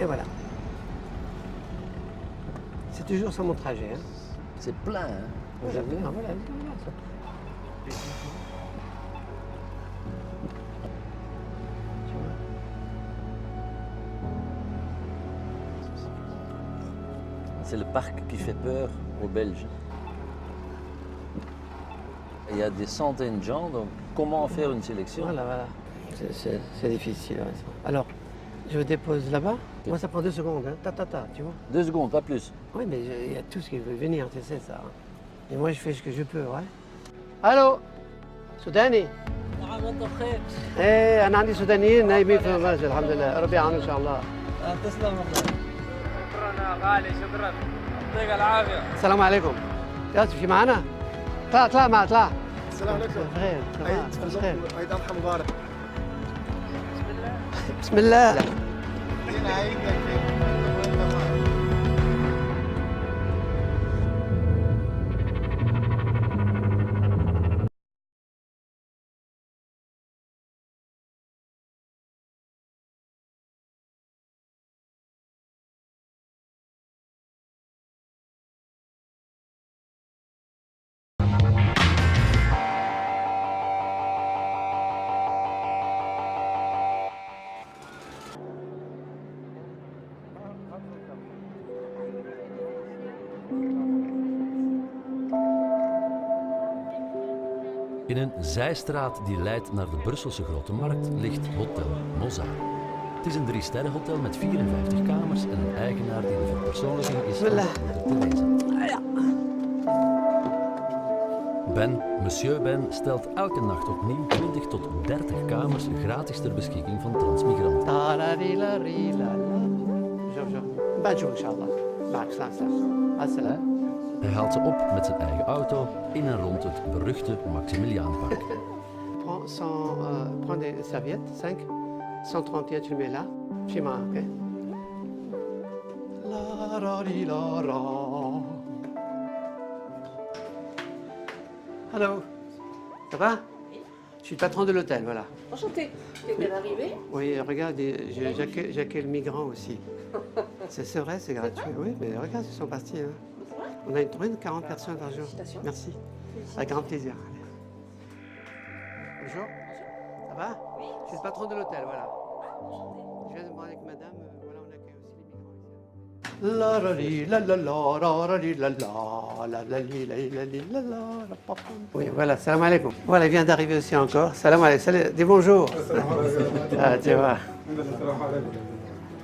Et voilà. C'est toujours ça mon trajet. Hein. C'est plein, hein? Voilà, voilà, voilà. C'est le parc qui fait peur aux Belges. Il y a des centaines de gens, donc comment faire une sélection? Voilà, voilà. C'est difficile. Ouais. Alors, je dépose là-bas. Moi, ça prend 2 secondes. Hein. Tu vois. 2 secondes, pas plus. Oui, mais il y a tout ce qui veut venir, tu sais ça. Et moi, je fais ce que je peux, ouais. Allô سوداني نعم انت بخير ايه انا عندي سودانيين نايمين في المسجد الحمد لله ربي يعاونهم ان شاء الله تسلم والله شكرا يا غالي شكرا يعطيك العافيه السلام عليكم يا في معنا طلع معنا طلع السلام عليكم. بخير بخير عيد اضحى مبارك. بسم الله دينا عيدك وانت معك. In een zijstraat die leidt naar de Brusselse Grote Markt ligt Hotel Mozart. Het is een 3-sterrenhotel met 54 kamers en een eigenaar die de verpersoonlijking is van Moeder Teresa. Ben, Monsieur Ben, stelt elke nacht opnieuw 20 tot 30 kamers gratis ter beschikking van transmigranten. بنشوف ان شاء الله معك سلام السلام Hij haalt ze op met zijn eigen auto in en rond het beruchte Maximiliaanpark. Prends des serviettes 5 131 tu le mets là chez moi ok la ra di la ra. Allô, ça va? Je suis le patron de l'hôtel, voilà. Enchanté. Tu viens d'arriver? Oui, regarde, j'accueille le migrant aussi. C'est vrai, c'est gratuit. Oui, mais regarde, ils sont partis. Hein. On a une tournée de 40 personnes par jour. Félicitations. Merci. Avec grand plaisir. Bonjour. Ça va? Oui. Je suis le patron de l'hôtel, voilà. Je viens de me voir avec madame, voilà, on accueille aussi les migrants ici. La la li la la la la la li la la la la li la la li la la la pa, pa. Oui, voilà, salam alaikum. Voilà, il vient d'arriver aussi encore. Salam alaikum. Salut, dis bonjour. Ah, tu vois.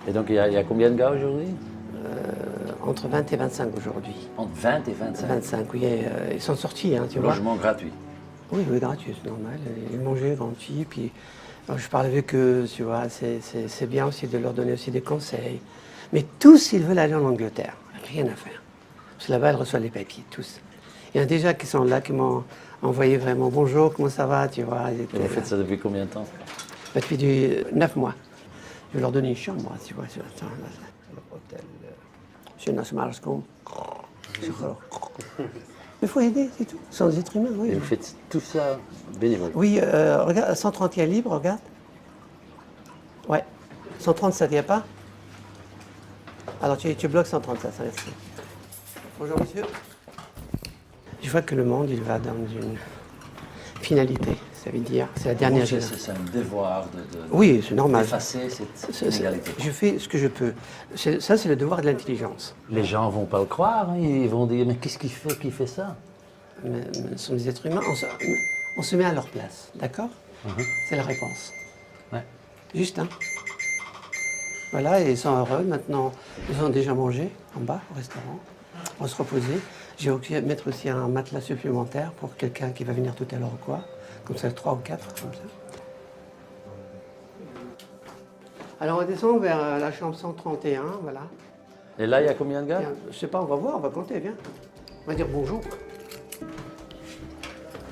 Et donc il y a combien de gars aujourd'hui? Entre 20 et 25 aujourd'hui. Entre 20 et 25. 25, oui, ils sont sortis, hein, tu vois. Logement gratuit. Oui, oui, gratuit, c'est normal. Ils mangeaient gratuit, puis je parle avec eux, tu vois. C'est bien aussi de leur donner aussi des conseils. Mais tous, ils veulent aller en Angleterre. Rien à faire. Parce que là-bas, ils reçoivent les papiers, tous. Il y en a déjà qui sont là, qui m'ont envoyé vraiment bonjour, comment ça va, tu vois. Et vous faites ça depuis combien de temps? Depuis 9 mois. Je vais leur donner une chambre, tu vois. Attends, l'hôtel. Je ne sais pas il faut aider, c'est tout. Sans des êtres humains, oui. Et vous faites tout ça bénévole? Oui, regarde, 131 libres, regarde. Ouais. 137, il n'y a pas? Alors tu bloques 137, ça merci. Bonjour monsieur. Je vois que le monde, il va dans une finalité. Ça veut dire, c'est la dernière génération. C'est un devoir de oui, c'est normal. d'effacer cette inégalité. Je fais ce que je peux. Ça, c'est le devoir de l'intelligence. Les gens ne vont pas le croire, hein. Ils vont dire mais qu'est-ce qu'il fait qui fait ça? Mais ce sont des êtres humains, on se met à leur place, d'accord? C'est la réponse. Ouais. Juste, hein? Voilà, et ils sont heureux. Maintenant, ils ont déjà mangé en bas, au restaurant. On va se reposer. Je vais mettre aussi un matelas supplémentaire pour quelqu'un qui va venir tout à l'heure ou quoi. Comme ça, 3 ou 4, comme ça. Alors, on descend vers la chambre 131, voilà. Et là, il y a combien de gars? Je sais pas, on va voir, on va compter, viens. On va dire bonjour.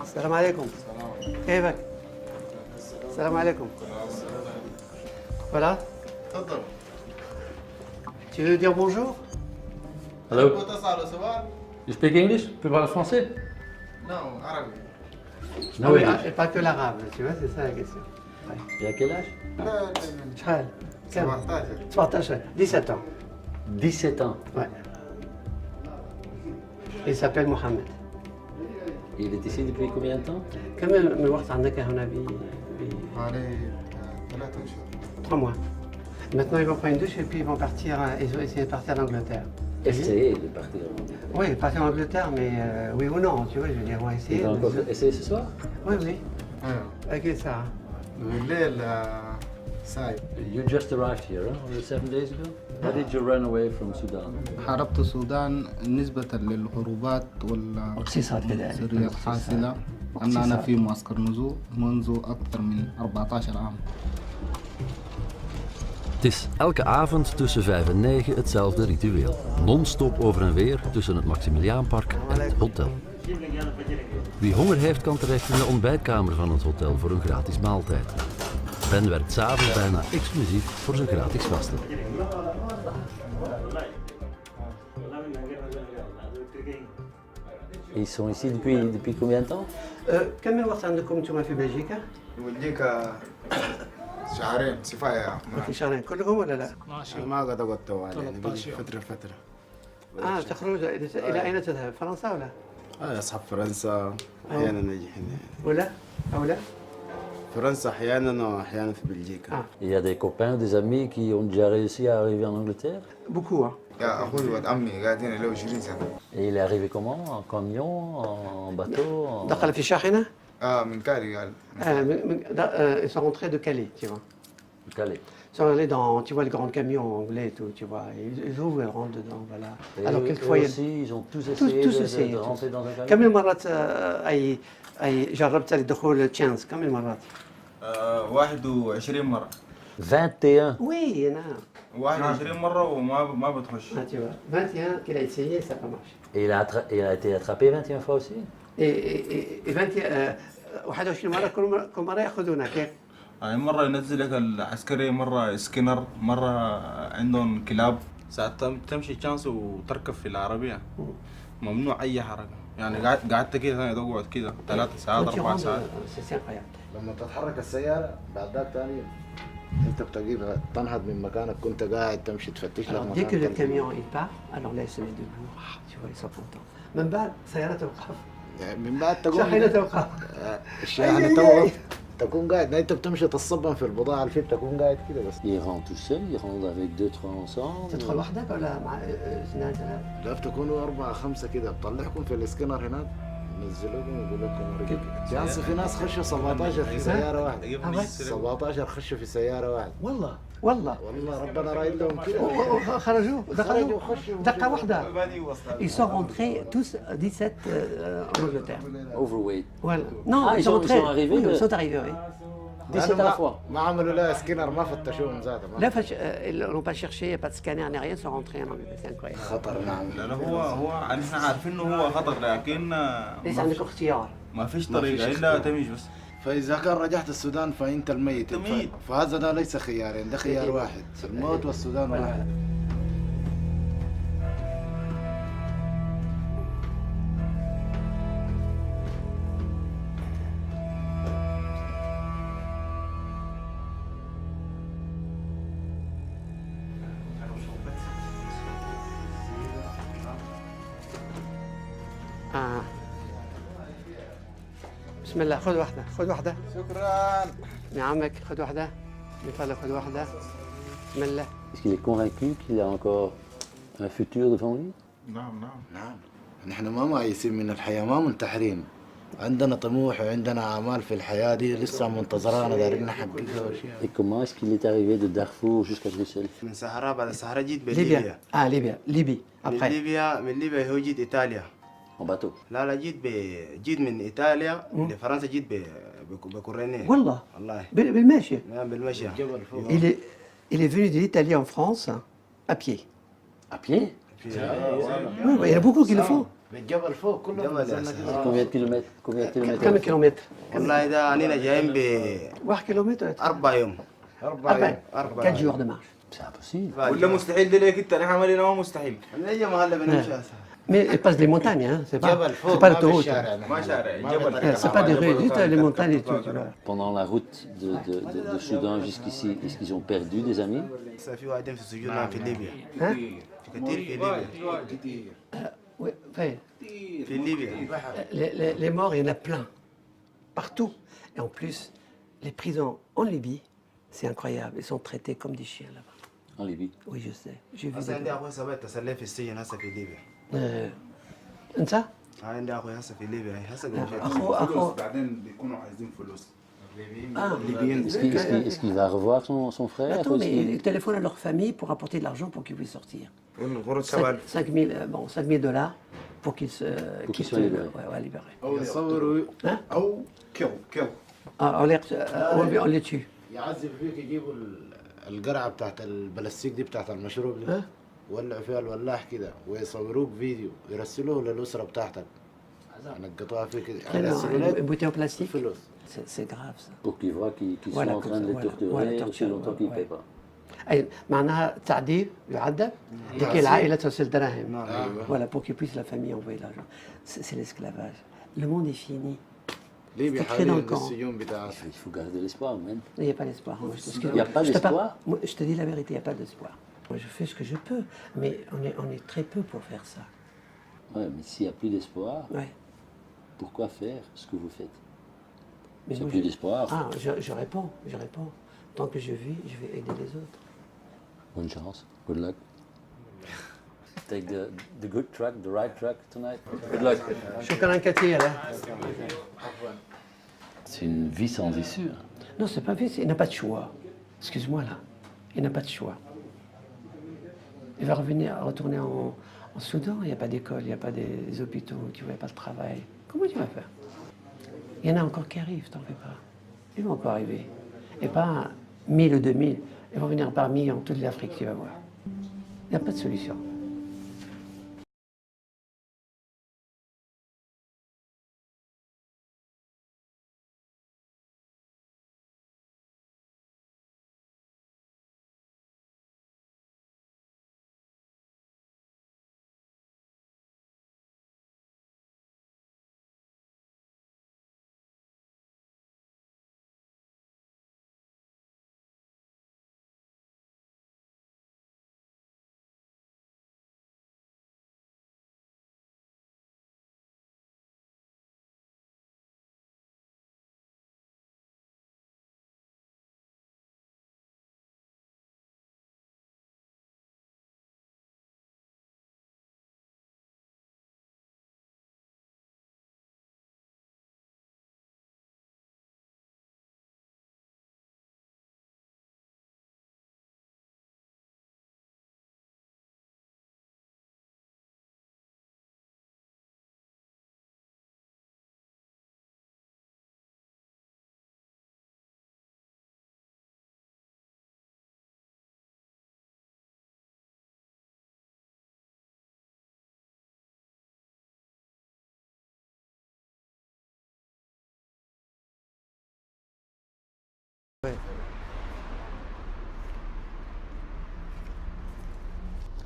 Salam alaikum. Kayfak. Salam alaikum. Voilà. Tu veux dire bonjour? Hello. You speak English? Tu peux parler français? Non, arabe. Oui, et pas que l'arabe, tu vois, c'est ça la question. Et à quel âge? Chal. 17. 17 17 ans. 17 ans. Ouais. Il s'appelle Mohamed. Et il est ici depuis combien de temps? كم من وقت عندك هنا حوالي 3 أشهر. 3 mois. Maintenant, ils vont prendre une douche et puis ils vont partir, ils vont essayer de partir en Angleterre. Essayer de partir. Oui, partir en Angleterre, mais oui ou non, tu vois, je veux dire, on va Il essayer. va encore essayer ce soir? Oui, oui, أيوه. avec ça. بالليل سايب. You just arrived here, huh? 7 days ago? How did you run away from Sudan? حاربت السودان نسبة للهروبات اقتصاد كذلك. والسرية الحاصلة أن أنا في معسكر نزوع منذ أكثر من 14 عام. Het is elke avond tussen 5 en 9 hetzelfde ritueel. Non-stop over en weer tussen het Maximiliaanpark en het hotel. Wie honger heeft kan terecht in de ontbijtkamer van het hotel voor een gratis maaltijd. Ben werkt s'avonds bijna exclusief voor zijn gratis gasten. Ils sont ici depuis combien de temps? كم من وقت عندكم انتم في بلجيكا؟ يوليك شهرين صفاية. في شهرين كلكم ولا لا؟ ما قد أقعد طوال يعني بيجي فترة. تخرج إلى أين تذهب؟ فرنسا ولا؟ أصحاب فرنسا أحيانا نجي هنا ولا؟ أو لا؟ فرنسا أحيانا وأحيانا في بلجيكا. Il y a des copains, des amis qui ont déjà réussi à arriver en Angleterre? Beaucoup, hein. يا أخوي ولد عمي قاعدين له 20 سنة. Et il est arrivé comment? En camion? En bateau? دخل في شاحنة؟ من كالي قال. Ils sont rentrés de Calais, tu vois. Calais. Ils sont allés dans, tu vois, le grand camion anglais et tout, tu vois. Ils ouvrent, ils rentrent dedans, voilà. Et Alors, eux quelquefois, il y a... aussi, ils ont tous essayé tous de essayé, rentrer dans un camion? كم من مرات أي جربت الدخول تشانس كم من مرات؟ 21 مرة. 21. وي نعم. 21 مرة وما بتخش. Tu vois, 21 qu'il a essayé, ça n'a pas marché. Et il a été attrapé 21 fois aussi? Et 21 مرة كل مرة يأخذونا كيف؟ يعني مرة ينزلك العسكري، مرة سكينر، مرة عندهم كلاب. ساعات تمشي تشانس وتركب في العربية ممنوع أي حركة. يعني قعدت كده تقعد كده 3 ساعات 4 ساعات. لما تتحرك السيارة بعد ذاك ثاني أنت بتجيبها تنهض من مكانك كنت قاعد تمشي تفتش لك Alors, dès que le camion il part, alors là, ils se mettent debout. Tu vois, ils sont contents. من بعد سيارة توقف. من بعد تقوم شاحنة توقف. الشاحنة توقف تكون قاعد أنت بتمشي تصبن في البضاعة اللي فيه تكون قاعد كده بس. Ils rentrent tout seuls, ils rentrent avec 2-3 ensemble. تدخل وحدك ولا مع اثنين ثلاثة؟ لا تكونوا 4 5 كده بطلعكم في السكنر هناك نزلوكم ويقول لكم رجعوا. جانس في ناس خشوا 17 في سيارة واحدة. 17 خشوا في سيارة واحدة. والله والله ربنا رايد لهم كده. خرجوا دخلوا خشوا دقة واحدة. Ils sont rentrés tous 17 en Angleterre. Overweight. Voilà. Non, Ah, ils sont arrivés Oui, de- ils sont arrivés, oui. 17 à la fois. ما عملوا لا سكينر ما فتشوهم زاد. Là, ils n'ont pas cherché, il n'y a pas de scanner, ni rien, ils sont rentrés en Angleterre, c'est incroyable. خطر نعم. لا هو احنا عارفين انه هو خطر، لكن ليس عندك اختيار. ما فيش طريقة إلا تمشي بس. فإذا كان رجعت السودان فأنت الميت. ميت. فهذا ده ليس خيارين، ده خيار واحد، الموت والسودان واحد. بسم الله، خذ واحدة، خذ واحدة. شكرا. يا عمك خذ واحدة. من فضلك خذ واحدة. بسم الله. Est-ce qu'il est convaincu qu'il a encore un futur devant lui? نعم. نحن ما مايسين من الحياة، ما منتحرين. عندنا طموح وعندنا آمال في الحياة دي لسه منتظرانا دايرين نحققها واشياء. Et comment est-ce qu'il est arrivé de Darfour jusqu'à Bruxelles? من صحراء، بعد الصحراء جيت ليبيا. بليبيا. ليبيا. ليبي. من ليبيا هو جيت ايطاليا. En bateau. لا جيت من ايطاليا لفرنسا، جيت بكورينيه. والله. والله. بالماشي. نعم بالمشي. Il est venu de l'Italie en France à pied. À pied? Oui, il y en a beaucoup qui le font. بالجبل فوق كله نزلنا كده. Combien de kilomètres? كم كيلومتر؟ والله ده أنينا جايين 1 كيلومتر. 4 يوم. 4 jours de marche. C'est impossible. ولا مستحيل ده ليك انت، نحن عملنا ما مستحيل. من أي محل بنمشي هسه. Mais elle passe des montagnes, hein, c'est pas, جبل فوق c'est pas ما l'autoroute. بالشارع Hein. نحن. ما شارع ما جبل بطريق C'est pas des rues, juste les montagnes et tout. Tu vois. Pendant la route de Soudan jusqu'ici, est-ce qu'ils ont perdu des amis? في واحدين في السجون الآن في ليبيا Hein? في كثير في ليبيا Oui, enfin, في ليبيا les morts, il y en a plein. Partout. Et en plus, les prisons en Libye, c'est incroyable. Ils sont traités comme des chiens là-bas. En Libye. Oui, je sais. J'ai vu هسه عندي des... أخوي سبت تسلي في السجن هسه في ليبيا أنت؟ عندي أخوي هسه في ليبيا هسه أخو بعدين بيكونوا عايزين فلوس Ah, Est-ce qu'il va revoir son frère? attends, ou mais est-ce qu'il- ils téléphonent à leur famille pour apporter de l'argent pour qu'ils puissent sortir. والغرض شباب 5 000, bon, 5 000 $ pour qu'ils se... Pour qu'ils quittent soient libérés. Ouais, ouais, libérés. يصوروا Hein? او كيل Ah, on les tue. يعذب فيك يجيبوا القرعه بتاعت البلاستيك دي بتاعت المشروب دي ها؟ ولعوا فيها الولاح كده ويصوروك فيديو يرسلوه للاسره بتاعتك نقطوها فيك يرسلوا Une لك bouteille en plastique. فلوس C'est grave ça. Pour qu'ils voient qu'ils Voilà, sont en train de les voilà, torturer voilà, aussi torture, longtemps qu'ils ne ouais. paient pas. أي معناها تعذيب يعذب لكي العائلة ترسل دراهم. Voilà, pour qu'ils puissent la famille envoyer l'argent. C'est l'esclavage. Le monde est fini. ليبيا C'est écrit dans le حاليا camp. السجون بتاعت Il faut garder l'espoir, même. Il n'y a pas d'espoir. Moi, Il y a pas d'espoir? Moi, je te dis la vérité, il n'y a pas d'espoir. Moi, je fais ce que je peux, mais on est très peu pour faire ça. Ouais, mais s'il n'y a plus d'espoir, Ouais. pourquoi faire ce que vous faites? Mais S'il n'y moi, a plus je- d'espoir, Ah, je réponds, je réponds. Tant que je vis, je vais aider les autres. bonne chance. Good luck. Take the good track, the right track tonight. Good luck. شكرا كثير. C'est une vie sans issue. Non, c'est pas vrai, il n'a pas de choix. Excuse-moi là, il n'a pas de choix. Il va retourner en Soudan, il n'y a pas d'école, il n'y a pas des hôpitaux, tu vois, il n'y a pas de travail. Comment tu vas faire? Il y en a encore qui arrivent, t'en fais pas. Ils vont encore arriver. Et pas 1000 ou 2000, ils vont venir par millions, toute l'Afrique, tu vas voir. Il n'y a pas de solution.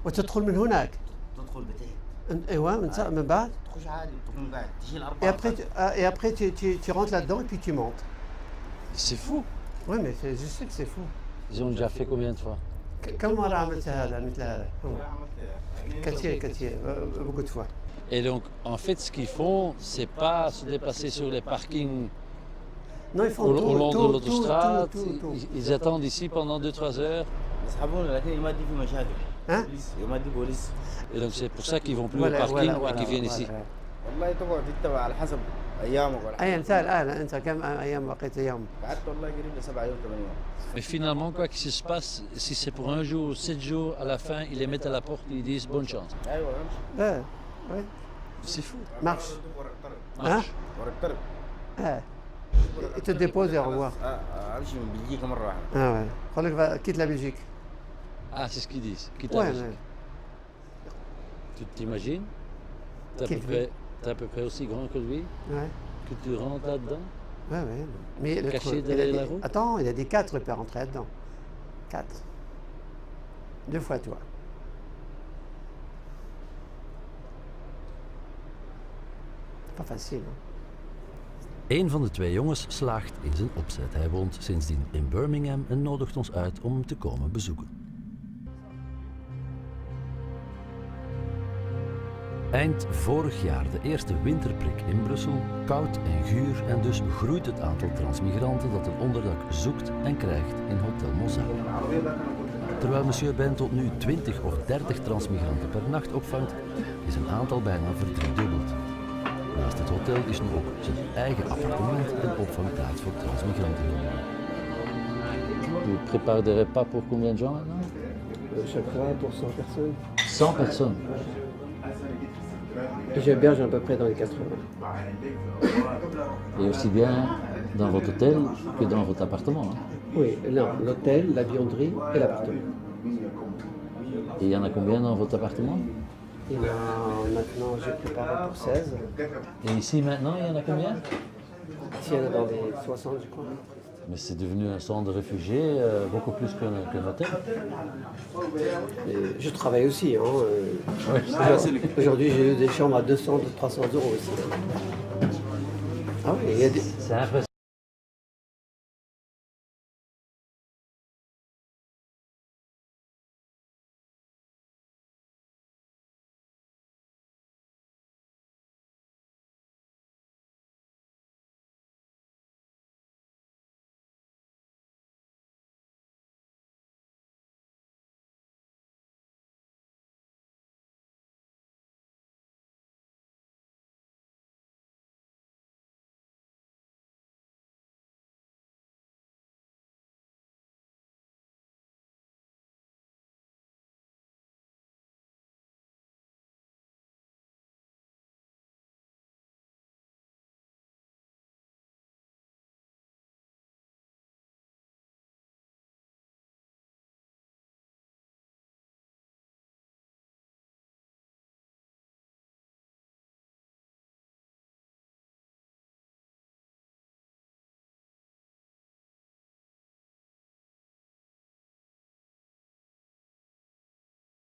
وتدخل من هناك. تدخل بتحت ايوه من بعد. تخش عادي تكون قاعد تشيل Et أربعة après, tu rentres là-dedans et puis tu montes. C'est fou. Oui, mais je sais que c'est fou. Ils ont déjà fait combien de fois? كم مرة عملت هذا مثل هذا؟ كثير beaucoup de fois. Et donc, en fait, ce qu'ils font, c'est pas se déplacer sur les parkings Non, ils font au, tout, au long tout, de l'autostrade. tout. Ils attendent ici pendant 2-3 heures. يسحبون لكن ما دي في مشاكل Hein? ما دي بوليس Et donc, c'est pour ça qu'ils vont plus Voilà, au parking voilà, et qu'ils viennent voilà, ici. voilà. والله تقعد انت على حسب ايامك ولا أي مثال الآن أنت كم أيام بقيت أيام؟ قعدت والله قريب ل7 يوم 8 يوم Mais finalement, quoi qu'il se passe, si c'est pour un jour ou 7 jours, à la fin, ils les mettent à la porte et ils disent bonne chance. ايوه امشي Oui, C'est fou. marche. Hein? ورا الطرب Ils te déposent et au revoir. امشي من بلجيكا مره واحده Ah ouais. Crois que quitte la Belgique. Ah, c'est ce qu'ils disent. Quitte Ouais, la Belgique. ouais. Tu t'imagines? T'es à peu près aussi grand que lui, Ouais. que tu rentres là-dedans. Ouais, ouais. Mais le Caché truc, derrière la roue? Attends, il a dit 4, il peut rentrer là-dedans. 4. 2 fois toi. Pas facile. Hein. Een van de twee jongens slaagt in zijn opzet. Hij woont sindsdien in Birmingham en nodigt ons uit om hem te komen bezoeken. Eind vorig jaar de eerste winterprik in Brussel, koud en guur en dus groeit het aantal transmigranten dat een onderdak zoekt en krijgt in Hotel Mozart. Terwijl monsieur Ben tot nu 20 of 30 transmigranten per nacht opvangt, is een aantal bijna verdriedubbeld. Naast het hotel is nu ook zijn eigen appartement een opvangplaats voor transmigranten. Tu prépares des repas pour combien de gens maintenant? Chaque fois pour 100 personnes. 100 personnes. Et j'héberge à peu près dans les 80. Et aussi bien dans votre hôtel que dans votre appartement. Hein? Oui, l'hôtel, la buanderie et l'appartement. Et il y en a combien dans votre appartement? Il y a maintenant, j'ai préparé pour 16. Et ici maintenant, il y en a combien? Ici, il y en a dans les 60, je crois. Mais c'est devenu un centre de réfugiés, beaucoup plus qu'un hôtel. Et je travaille aussi. Hein, aujourd'hui, j'ai eu des chambres à 200, 300 euros aussi. Ah oui, il y a des... C'est impressionnant.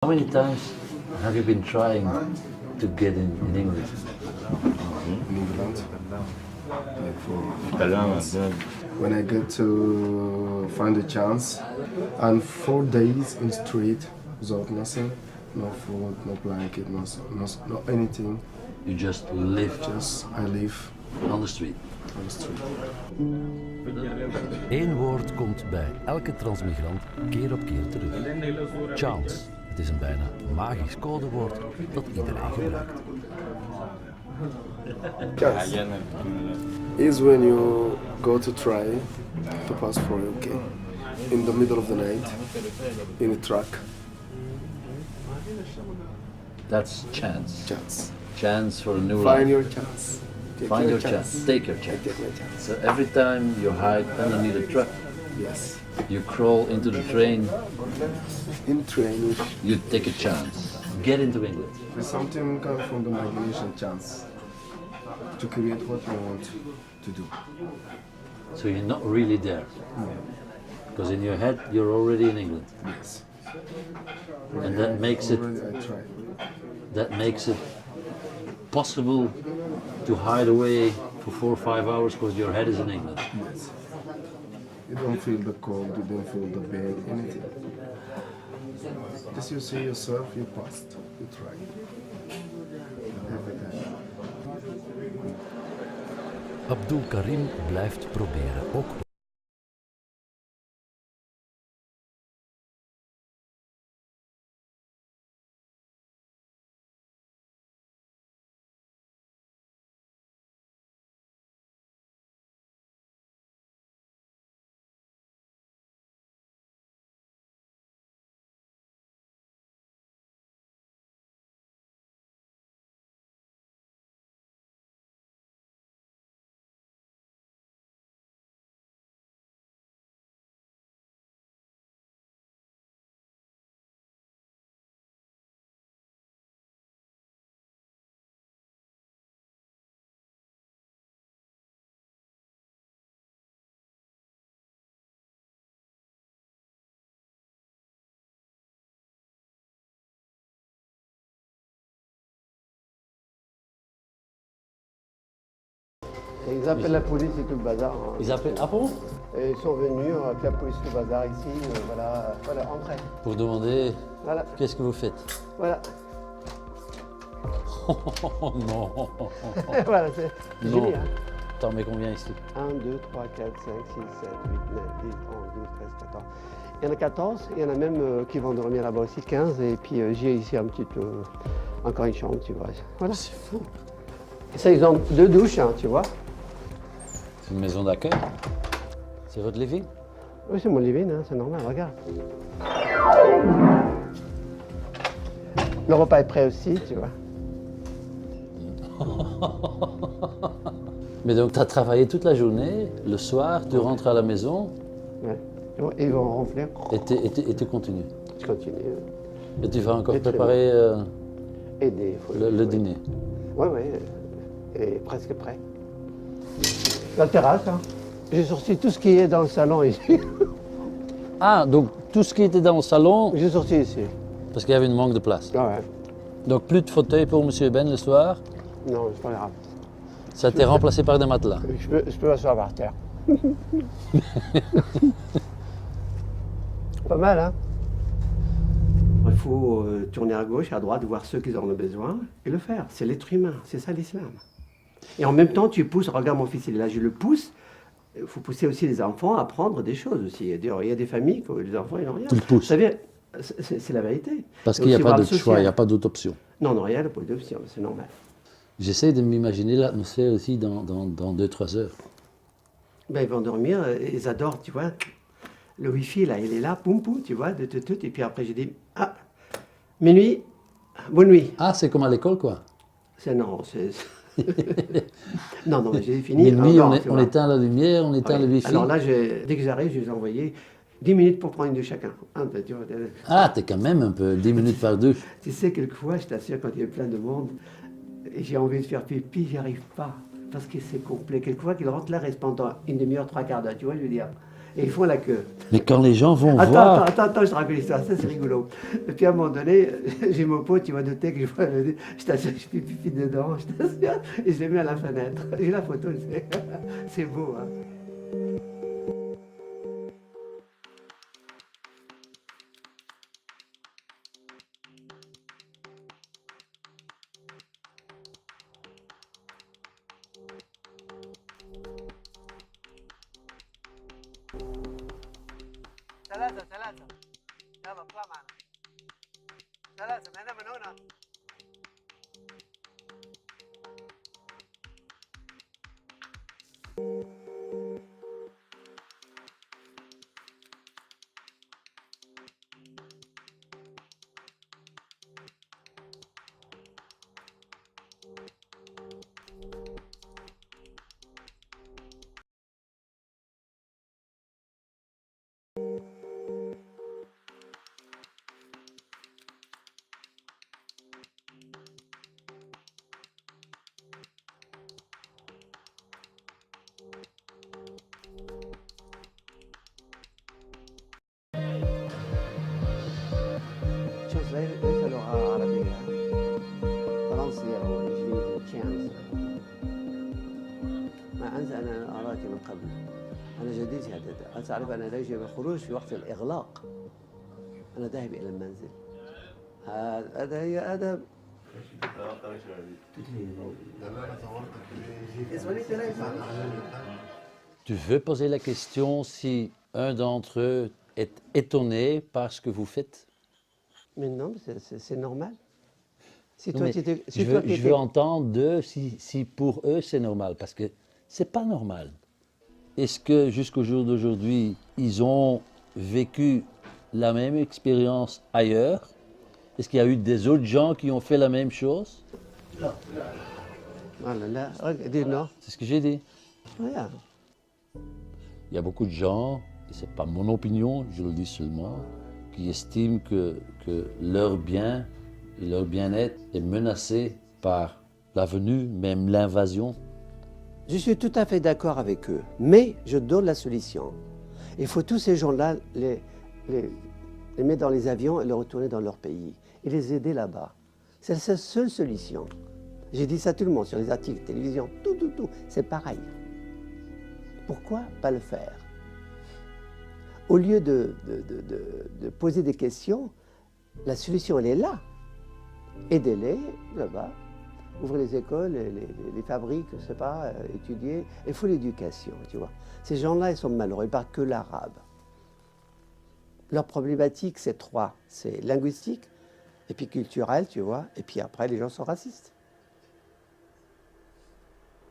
How many times have you been trying to get in England? In England, when I get to find a chance, and 4 days in street without nothing, no food, no blanket, no anything. You just live I live on the street. on the street. Eén woord komt bij elke transmigrant keer op keer terug. Chance. Het is een bijna magisch codewoord dat iedereen gebruikt. Chance is when you go to try to pass for UK in the middle of the night in a truck. That's chance. Chance. Chance for a new Find life. your chance. Find your chance. Take your I chance. take my chance. So every time you hide underneath a truck, Yes. you crawl into the train, In train, you take a chance. Get into England. there's something comes from the imagination chance to create what you want to do. So you're not really there. Because in your head, you're already in England. Yes. And that makes it Already I tried. that makes it possible to hide away for 4 or 5 hours because your head is in England. Yes. You don't feel the cold, you don't feel the pain, anything. Just you see yourself, you passed, you tried. Every time. Abdul Karim blijft proberen, ook Ils appellent la police et tout le bazar. Hein. Ils appellent... Ah bon? Et ils sont venus avec la police tout le bazar ici. Voilà, entrez. Pour demander Voilà. qu'est-ce que vous faites. Voilà. Oh non. Voilà, c'est Non. génial. Attends, mais combien ici? 1, 2, 3, 4, 5, 6, 7, 8, 9, 10, 11, 12, 13, 14. Il y en a 14, il y en a même qui vont dormir là-bas aussi, 15. Et puis j'ai ici un petit, encore une chambre, tu vois. Voilà. C'est fou. Et ça, ils ont 2 douches, hein, tu vois. C'est une maison d'accueil. C'est votre living? Oui, c'est mon living, hein, c'est normal, regarde. Le repas est prêt aussi, tu vois. Mais donc, tu as travaillé toute la journée, le soir, tu rentres à la maison Ouais. Et ils vont ronfler. et tu continues. Je continue. Et tu vas encore Et très préparer Et le dîner. Oui, oui. Et presque prêt. La terrasse, hein. J'ai sorti tout ce qui est dans le salon ici. Ah, donc tout ce qui était dans le salon, J'ai sorti ici. parce qu'il y avait une manque de place. Ah ouais. Donc plus de fauteuil pour M. Ben le soir, Non, c'est pas grave. ça a été remplacé par des matelas. Je peux m'asseoir par terre. Pas mal, hein? Il faut tourner à gauche, à droite, voir ceux qui en ont besoin et le faire. C'est l'être humain, c'est ça l'islam. Et en même temps, tu pousses, regarde mon fils, il est là, je le pousse. Il faut pousser aussi les enfants à apprendre des choses aussi. Il y a des familles où les enfants, ils n'ont rien. Tu le pousses. Vous savez, c'est la vérité. Parce Et qu'il n'y a aussi pas voir le d'autre choix, social. il n'y a pas d'autre option. Non, non, rien, pas d'option, c'est normal. J'essaie de m'imaginer l'atmosphère aussi dans 2-3 heures. Ben, ils vont dormir, ils adorent, tu vois. Le wifi, là, il est là, poum, poum, tu vois, tout. Et puis après, j'ai dit, ah, minuit, bonne nuit. Ah, c'est comme à l'école, quoi. Non, c'est... non, j'ai fini. Minuit, encore, tu on vois. éteint la lumière, on éteint Ouais. le wifi. Alors là, dès que j'arrive, je vais envoyer 10 minutes pour prendre une douche chacun. Hein, tu vois, Ah, t'es quand même un peu 10 minutes par douche. tu sais, quelquefois, je t'assure, quand il y a plein de monde, et j'ai envie de faire pipi, j'y arrive pas. Parce que c'est complet. Quelquefois, qu'ils rentrent là, restent pendant une demi-heure, 3/4 d'heure, tu vois, je veux dire. Et ils font la queue. Mais quand les gens vont Attends, voir... attends, je te raconte l'histoire, ça c'est rigolo. Et puis à un moment donné, j'ai mon pote, il m'a noté que je t'assure, je fais pipi dedans, je t'assure, et je l'ai mis à la fenêtre. J'ai la photo, c'est beau, hein. ثلاثة يلا اطلع معنا 3 من هنا من هنا شوف ليس لغة عربية فرنسية أو إنجليزي تشانس ما أنت أنا أراك من قبل أنا جديد هذا أنت تعرف أنا ليش بخروج في وقت الإغلاق أنا ذاهب إلى المنزل هذا هي هذا Tu veux poser la question si un d'entre eux est étonné par ce que vous faites? Mais non, c'est normal. Si Non, toi, mais tu étais, si je toi veux, qui je veux étais- entendre d'eux si pour eux c'est normal, parce que c'est pas normal. Est-ce que jusqu'au jour d'aujourd'hui, ils ont vécu la même expérience ailleurs? Est-ce qu'il y a eu des autres gens qui ont fait la même chose? Ah là là, regarde, dis non. C'est ce que j'ai dit. Regarde. Il y a beaucoup de gens, et ce n'est pas mon opinion, je le dis seulement, qui estiment que leur bien et leur bien-être est menacé par la venue, même l'invasion. Je suis tout à fait d'accord avec eux, mais je donne la solution. Il faut tous ces gens-là les mettre dans les avions et les retourner dans leur pays et les aider là-bas. C'est la seule solution. J'ai dit ça à tout le monde sur les articles, télévision, tout, c'est pareil. Pourquoi pas le faire? Au lieu de poser des questions, la solution, elle est là. Aidez-les, là-bas. Ouvrez les écoles, les fabriques, je ne sais pas, étudier. Il faut l'éducation, tu vois. Ces gens-là, ils sont malheureux, ils ne parlent que l'arabe. Leur problématique, c'est trois. C'est linguistique, et puis culturel, tu vois, et puis après, les gens sont racistes.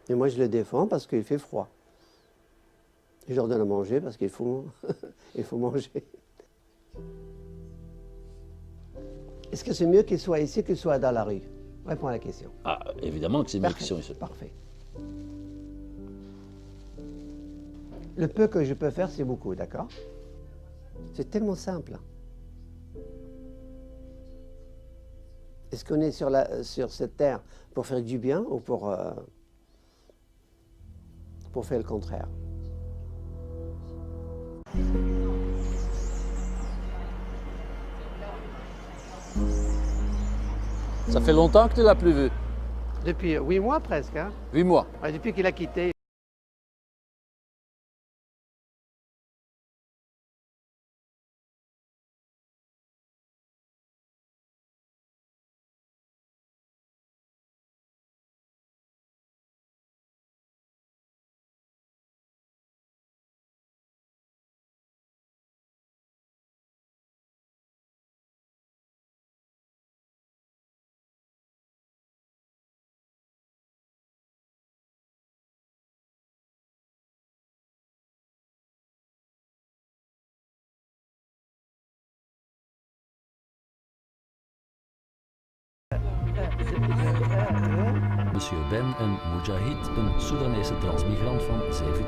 Et moi, je le défends parce qu'il fait froid. Je leur donne à manger parce qu'il faut, il faut manger. Est-ce que c'est mieux qu'ils soient ici qu'ils soient dans la rue? Réponds à la question. Ah, évidemment que c'est mieux qu'ils sont ici. Parfait. Le peu que je peux faire, c'est beaucoup, d'accord? C'est tellement simple. Est-ce qu'on est sur cette terre pour faire du bien ou pour faire le contraire? Ça fait longtemps que tu l'as plus vu? Depuis 8 mois presque. Hein? 8 mois. Ouais, depuis qu'il a quitté. Monsieur Ben en Mujahid, een Soedanese transmigrant van 17.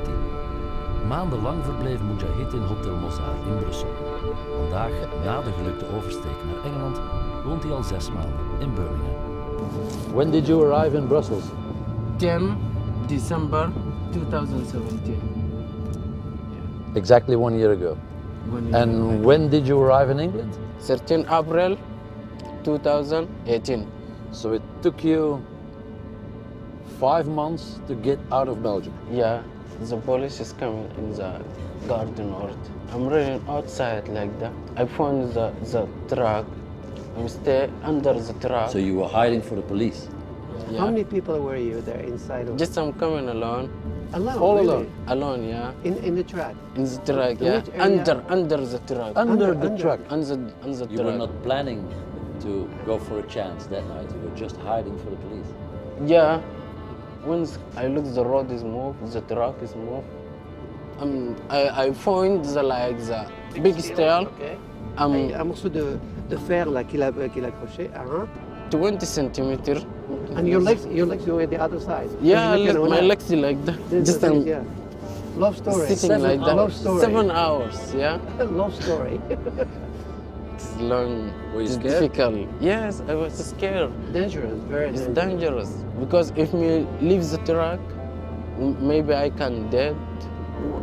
Maandenlang verbleef Mujahid in Hotel Mozart in Brussel. Vandaag, na de gelukte oversteek naar Engeland, woont hij al 6 maanden in Birmingham. When did you arrive in Brussels? 10 December 2017. Exactly 1 year ago. And when did you arrive in England? 13 April 2018. So it took you 5 months to get out of Belgium. Yeah, the police is coming in the garden north. I'm running outside like that. I found the truck. I'm stay under the truck. So you were hiding for the police? Yeah. How many people were you there inside of? Just I'm coming alone. Alone? All really? alone? Alone, yeah. In the truck? In the truck, In yeah. which area? Under the truck. Under the truck? On the You truck. were not planning to go for a chance that night, you were just hiding for the police? Yeah. Once I look, the road is moved, the truck is moved. I find the big steel. Okay. Un morceau de fer là qu'il a accroché. 20 centimeters. And your legs were the other side. Yeah, You look my at legs like that. Just yeah. Love story. sitting like that. Love story. 7 hours, yeah. Love story. It's long. Were you it's scared? difficult. Yes, I was scared. Dangerous, very It's dangerous. dangerous because if me leave the truck, maybe I can dead.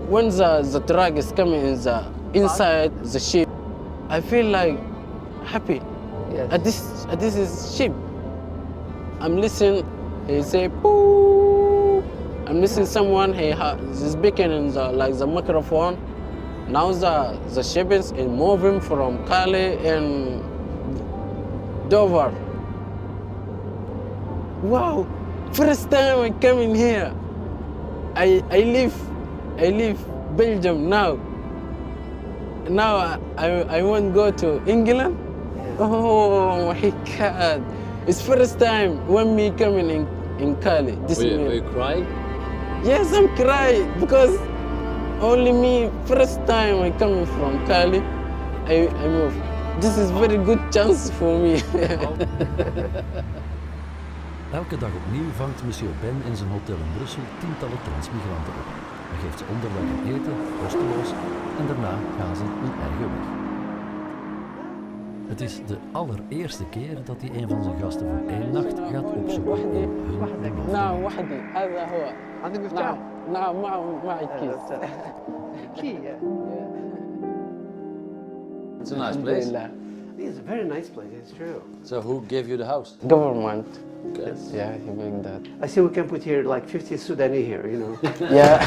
When the truck is coming inside the ship, I feel like happy. Yes. This is ship. I'm listening. He say poo. I'm listening someone. He's speaking in the microphone. Now the ship is moving from Calais and Dover. Wow! First time I come in here. I leave Belgium now. Now I want to go to England. Oh my God! It's first time when me coming in Calais. Were you crying? Yes, I'm crying because only me first time I coming from Cali. I move. This is very good chance for me. Elke dag opnieuw vangt monsieur Ben in zijn hotel in Brussel tientallen transmigranten op. Hij geeft ze onderweg en eten, kosteloos, en daarna gaan ze hun eigen weg. Het is de allereerste keer dat hij een van zijn gasten voor 1 nacht gaat opzoeken in hun beloofde. نعم وحدي هذا هو. عندك مفتاح؟ نعم معي كيس. Key, yeah. It's a nice place. Alhamdulillah. It's a very nice place, it's true. So who gave you the house? Government. Okay. Yeah, he made that. I see we can put here like 50 Sudanese here, you know. Yeah.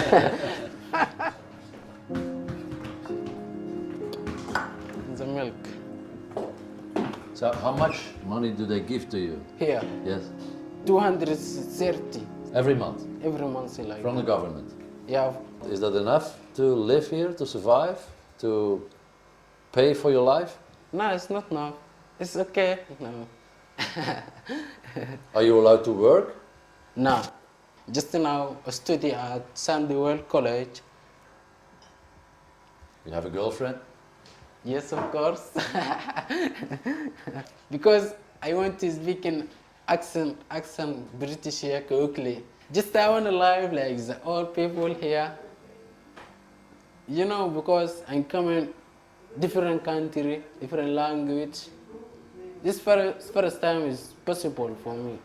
So how much money do they give to you? Here, Yes. 230 Every month every month. Like from the government. yeah, Is that enough to live here, to survive, to pay for your life? no, it's not now. It's okay. No, Are you allowed to work? no. Just now, I study at Sandwell College. You have a girlfriend? Yes, of course. Because I want to speak in accent British here quickly. Just I want to live like the old people here. You know, because I'm coming different country, different language. This first time is possible for me.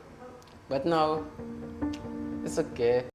But now, it's okay.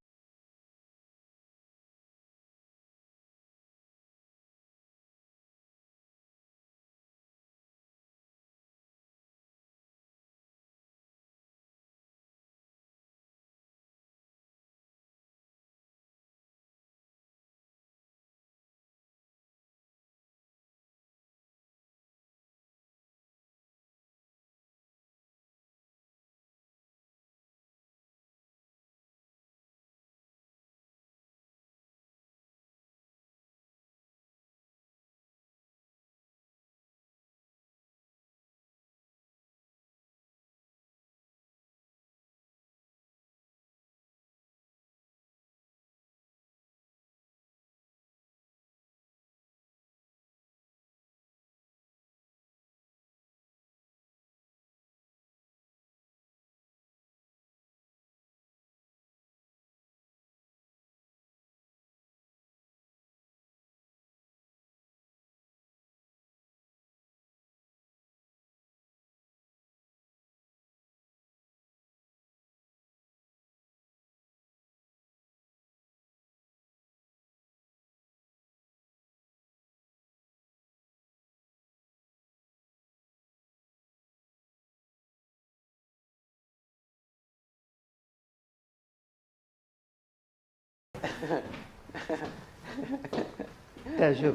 يا شوف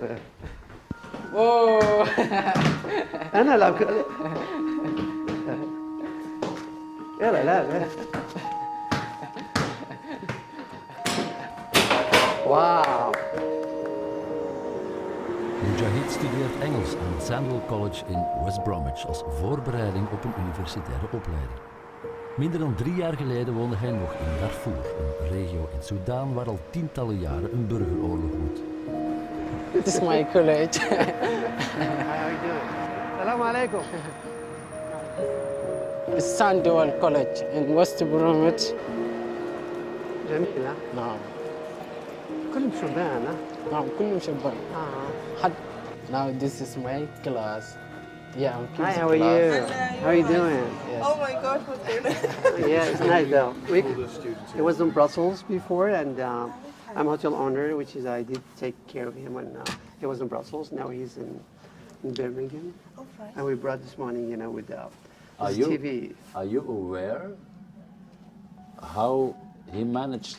Oh! انا لو يلا لا wauw. Mujahid studeert Engels aan Sandwell College in West Bromwich als voorbereiding op een universitaire opleiding. Minder dan 3 jaar geleden woonde hij nog in Darfur, een regio in Soedan waar al tientallen jaren een burgeroorlog woedt. This is my college. How are you doing? Salam alaikum. It's Sandwell College in West Bromwich. جميل ها؟ نعم. كلهم شبان ها؟ نعم كلهم شباب. Now this is my class. Yeah, I'm Hi, kids how are class. you? How are you doing? Yes. Oh my God, what's going on? Yeah, it's nice though. It was in Brussels before, and I'm hotel owner, which is I did take care of him when he was in Brussels. Now he's in Birmingham, Oh, right. and we brought this morning, you know, with Are his you, TV. are you aware how he managed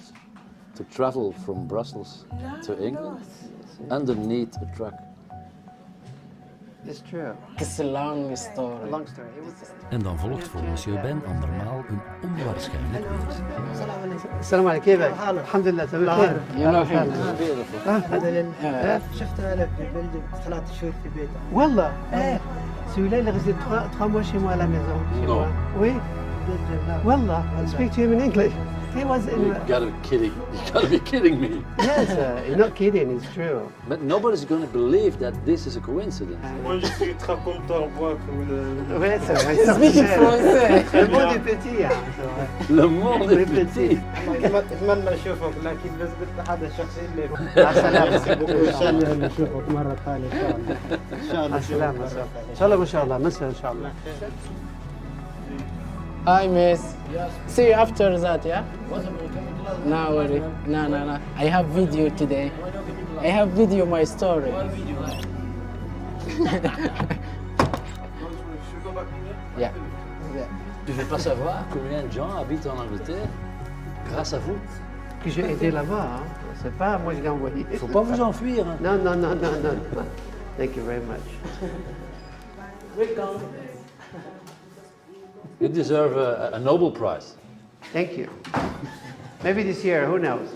to travel from Brussels to England underneath a truck? It's true. It's a long story. A long story. It was. En dan volgt voor Monsieur Ben andermaal een onwaarschijnlijk weerzien. السلام عليكم كيفك؟ الحمد لله تمام بخير. You know him. هذا شفته انا في بلجيك 3 شهور في بيته. والله ايه celui-là il est resté 3 mois chez moi à la maison. Chez Non. moi. Oui. والله speak to him in English. He was in. You gotta be kidding! You gotta be kidding me! Yes, you're not kidding. It's true. But nobody's going to believe that this is a coincidence. Moi je suis très content de voir que Oui, c'est vrai. Speak français. Le monde est petit, hein. c'est vrai. Le monde est petit! اتمنى اشوفك لكن بس قلت هذا الشخص اللي مع السلامة. ان شاء الله نشوفك مره ثانيه ان شاء الله مع السلامة. إن شاء الله ما شاء الله مسا إن شاء الله. Hi, miss. See you after that, yeah? No worry. No. I have video today. I have video my story. Yeah. Tu ne veux pas savoir combien de gens habitent en Angleterre grâce à vous? Que j'ai aidé là-bas, hein. C'est pas moi je l'ai envoyé. Il ne faut pas vous enfuir. Hein. Non. Thank you very much. Welcome. You deserve a Nobel Prize. Thank you. Maybe this year, who knows?